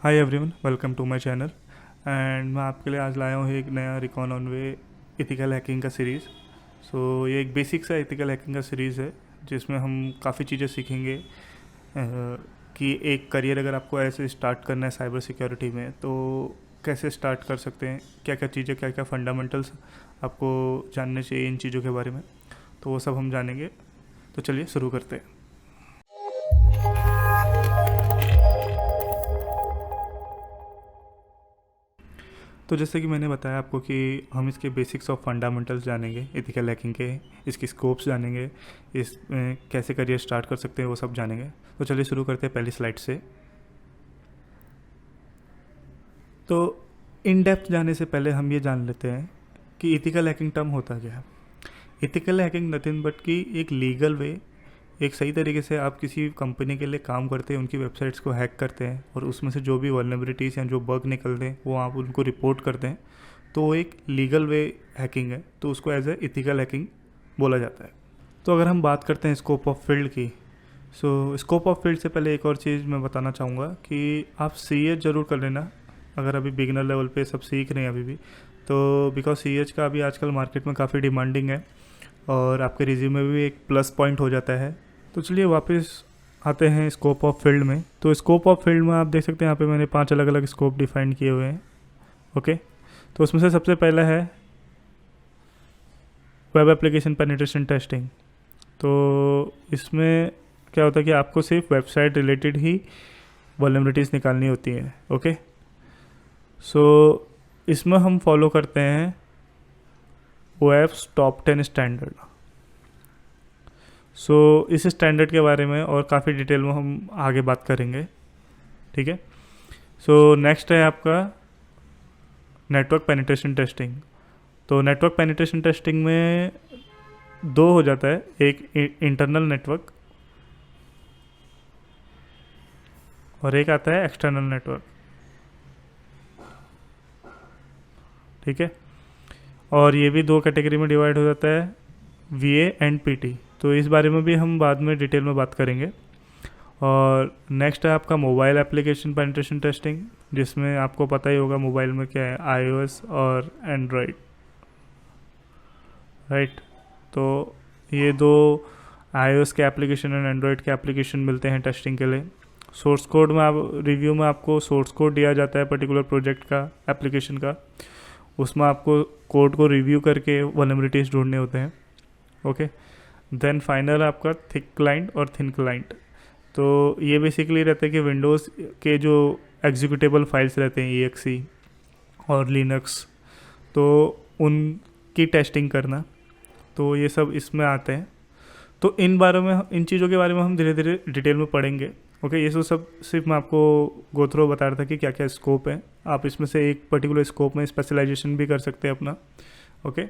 Hi everyone, welcome to my channel. And मैं आपके लिए आज लाया हूँ एक नया recon on way ethical hacking का सीरीज़। ये एक बेसिक सा एथिकल हैकिंग का सीरीज़ है जिसमें हम काफ़ी चीज़ें सीखेंगे कि एक करियर अगर आपको ऐसे स्टार्ट करना है साइबर सिक्योरिटी में तो कैसे स्टार्ट कर सकते हैं, क्या क्या चीज़ें, क्या क्या फंडामेंटल्स आपको जानने चाहिए इन चीज़ों के बारे में। तो वो सब हम जानेंगे। तो चलिए शुरू करते हैं। तो जैसे कि मैंने बताया आपको कि हम इसके बेसिक्स ऑफ फंडामेंटल्स जानेंगे एथिकल हैकिंग के, इसके स्कोप्स जानेंगे, इस कैसे करियर स्टार्ट कर सकते हैं वो सब जानेंगे। तो चलिए शुरू करते हैं पहली स्लाइड से। तो इन डेप्थ जाने से पहले हम ये जान लेते हैं कि एथिकल हैकिंग टर्म होता क्या है। एथिकल हैकिंग नथिंग बट कि एक लीगल वे, एक सही तरीके से आप किसी कंपनी के लिए काम करते हैं, उनकी वेबसाइट्स को हैक करते हैं और उसमें से जो भी वल्नरेबिलिटीज़ या जो बग निकलते हैं वो आप उनको रिपोर्ट करते हैं, तो वो एक लीगल वे हैकिंग है। तो उसको एज ए एथिकल हैकिंग बोला जाता है। तो अगर हम बात करते हैं स्कोप ऑफ फील्ड की, स्कोप ऑफ फील्ड से पहले एक और चीज़ मैं बताना चाहूँगा कि आप सीए ज़रूर कर लेना अगर अभी बिगिनर लेवल पे सब सीख रहे हैं अभी भी। तो बिकॉज सीएच का अभी आजकल मार्केट में काफ़ी डिमांडिंग है और आपके रिज्यूमे में भी एक प्लस पॉइंट हो जाता है। तो चलिए वापस आते हैं स्कोप ऑफ फील्ड में। तो स्कोप ऑफ फील्ड में आप देख सकते हैं यहाँ पे मैंने 5 अलग अलग स्कोप डिफाइन किए हुए हैं। ओके, तो उसमें से सबसे पहला है वेब एप्लीकेशन पेनिट्रेशन टेस्टिंग। तो इसमें क्या होता है कि आपको सिर्फ वेबसाइट रिलेटेड ही वल्नरेबिलिटीज़ निकालनी होती हैं। ओके, इसमें हम फॉलो करते हैं OWASP टॉप 10 स्टैंडर्ड। इस स्टैंडर्ड के बारे में और काफ़ी डिटेल में हम आगे बात करेंगे। ठीक है। नेक्स्ट है आपका नेटवर्क पेनिट्रेशन टेस्टिंग। तो नेटवर्क पेनिट्रेशन टेस्टिंग में 2 हो जाता है, एक इंटरनल नेटवर्क और एक आता है एक्सटर्नल नेटवर्क। ठीक है, और ये भी 2 कैटेगरी में डिवाइड हो जाता है, VA एंड PT। तो इस बारे में भी हम बाद में डिटेल में बात करेंगे। और नेक्स्ट है आपका मोबाइल एप्लीकेशन पेनिट्रेशन टेस्टिंग, जिसमें आपको पता ही होगा मोबाइल में क्या है, iOS और एंड्रॉयड, राइट। तो ये 2 iOS के एप्लीकेशन और एंड्रॉयड के एप्लीकेशन मिलते हैं टेस्टिंग के लिए। सोर्स कोड में आप रिव्यू में आपको सोर्स कोड दिया जाता है पर्टिकुलर प्रोजेक्ट का, एप्लीकेशन का। उसमें आपको कोड को रिव्यू करके वल्नरेबिलिटीज़ ढूंढने होते हैं। ओके, देन फाइनल आपका थिक क्लाइंट और थिन क्लाइंट। तो ये बेसिकली रहता है कि विंडोज़ के जो एग्जीक्यूटेबल फाइल्स रहते हैं EXE और लिनक्स, तो उनकी टेस्टिंग करना, तो ये सब इसमें आते हैं। तो इन चीज़ों के बारे में हम धीरे धीरे डिटेल में पढ़ेंगे। ओके, ये सब सिर्फ मैं आपको गो थ्रू बता रहा था कि क्या क्या स्कोप है। आप इसमें से एक पर्टिकुलर स्कोप में स्पेशलाइजेशन भी कर सकते हैं अपना। Okay,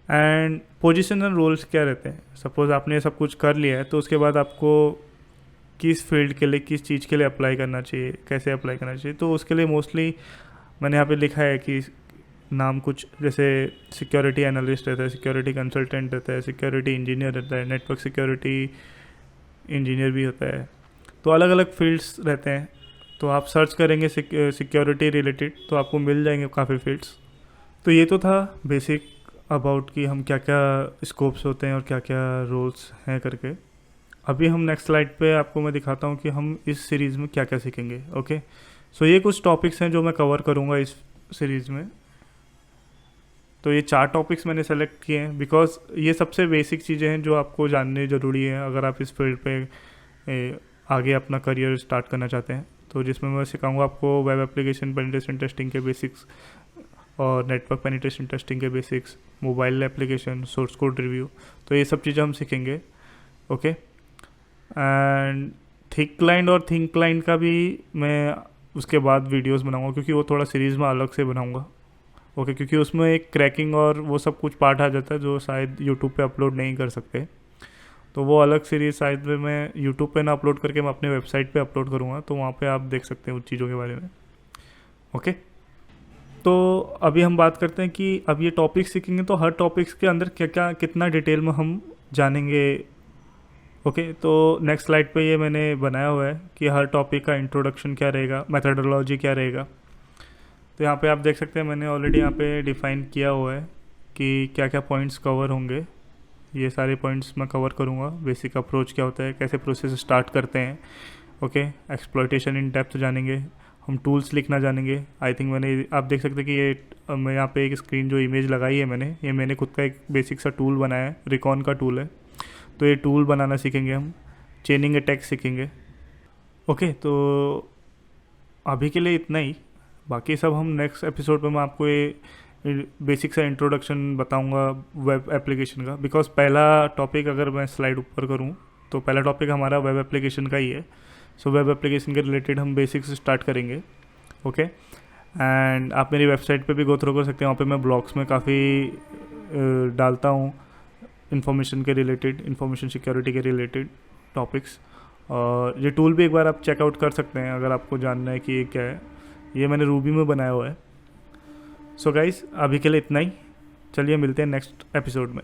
and position and roles क्या रहते हैं। सपोज आपने ये सब कुछ कर लिया है तो उसके बाद आपको किस फील्ड के लिए, किस चीज़ के लिए अप्लाई करना चाहिए, कैसे अप्लाई करना चाहिए। तो उसके लिए मोस्टली मैंने यहाँ पे लिखा है कि नाम कुछ जैसे सिक्योरिटी एनालिस्ट रहता है, सिक्योरिटी कंसल्टेंट रहता है, सिक्योरिटी इंजीनियर रहता है, नेटवर्क सिक्योरिटी इंजीनियर भी होता है। तो अलग अलग फील्ड्स रहते हैं। तो आप सर्च करेंगे सिक्योरिटी रिलेटेड तो आपको मिल जाएंगे काफ़ी फील्ड्स। तो ये तो था बेसिक अबाउट कि हम क्या क्या स्कोप्स होते हैं और क्या क्या रोल्स हैं करके। अभी हम नेक्स्ट स्लाइड पे आपको मैं दिखाता हूँ कि हम इस सीरीज़ में क्या क्या सीखेंगे। ओके, ये कुछ टॉपिक्स हैं जो मैं कवर करूँगा इस सीरीज़ में। तो ये 4 टॉपिक्स मैंने सेलेक्ट किए हैं बिकॉज ये सबसे बेसिक चीज़ें हैं जो आपको जाननी ज़रूरी है अगर आप इस फील्ड पे आगे अपना करियर स्टार्ट करना चाहते हैं। तो जिसमें मैं सिखाऊंगा आपको वेब एप्लीकेशन पेनिट्रेशन टेस्टिंग के बेसिक्स और नेटवर्क पेनिट्रेशन टेस्टिंग के basics, mobile application, source code review. तो ये सब चीज़ें हम सीखेंगे। ओके, एंड थिक क्लाइंट और थिंक क्लाइंट का भी मैं उसके बाद वीडियोस बनाऊंगा क्योंकि वो थोड़ा सीरीज़ में अलग से बनाऊंगा। ओके, क्योंकि उसमें एक क्रैकिंग और वो सब कुछ पार्ट आ जाता है जो शायद यूट्यूब पे अपलोड नहीं कर सकते। तो वो अलग सीरीज शायद मैं यूट्यूब पे ना अपलोड करके मैं अपने वेबसाइट पे अपलोड करूँगा, तो वहाँ पे आप देख सकते हैं उन चीज़ों के बारे में। ओके, तो अभी हम बात करते हैं कि अब ये टॉपिक्स सीखेंगे तो हर टॉपिक्स के अंदर क्या क्या कितना डिटेल में हम जानेंगे ओके, तो नेक्स्ट स्लाइड पे ये मैंने बनाया हुआ है कि हर टॉपिक का इंट्रोडक्शन क्या रहेगा, मेथडोलॉजी क्या रहेगा। तो यहाँ पे आप देख सकते हैं मैंने ऑलरेडी यहाँ पे डिफ़ाइन किया हुआ है कि क्या क्या पॉइंट्स कवर होंगे। ये सारे पॉइंट्स मैं कवर करूँगा। बेसिक अप्रोच क्या होता है, कैसे प्रोसेस स्टार्ट करते हैं, ओके। एक्सप्लॉयटेशन इन डेप्थ जानेंगे, हम टूल्स लिखना जानेंगे। आई थिंक मैंने, आप देख सकते हैं कि ये मैं यहाँ पे एक स्क्रीन जो इमेज लगाई है मैंने, ये मैंने खुद का एक बेसिक सा टूल बनाया है, रिकॉन का टूल है। तो ये टूल बनाना सीखेंगे हम, चेनिंग अटैक सीखेंगे। ओके, तो अभी के लिए इतना ही। बाकी सब हम नेक्स्ट एपिसोड में मैं आपको ये बेसिक सा इंट्रोडक्शन बताऊंगा वेब एप्लीकेशन का। बिकॉज पहला टॉपिक अगर मैं स्लाइड ऊपर करूं तो पहला टॉपिक हमारा वेब एप्लीकेशन का ही है। सो वेब एप्लीकेशन के रिलेटेड हम बेसिक्स स्टार्ट करेंगे, ओके। एंड आप मेरी वेबसाइट पे भी गो थ्रू कर सकते हैं, वहाँ पे मैं ब्लॉग्स में काफ़ी डालता हूँ इन्फॉर्मेशन के रिलेटेड, इन्फॉर्मेशन सिक्योरिटी के रिलेटेड टॉपिक्स। और ये टूल भी एक बार आप चेकआउट कर सकते हैं अगर आपको जानना है कि ये क्या है। ये मैंने रूबी में बनाया हुआ है। सो गाइस, अभी के लिए इतना ही। चलिए मिलते हैं नेक्स्ट एपिसोड में।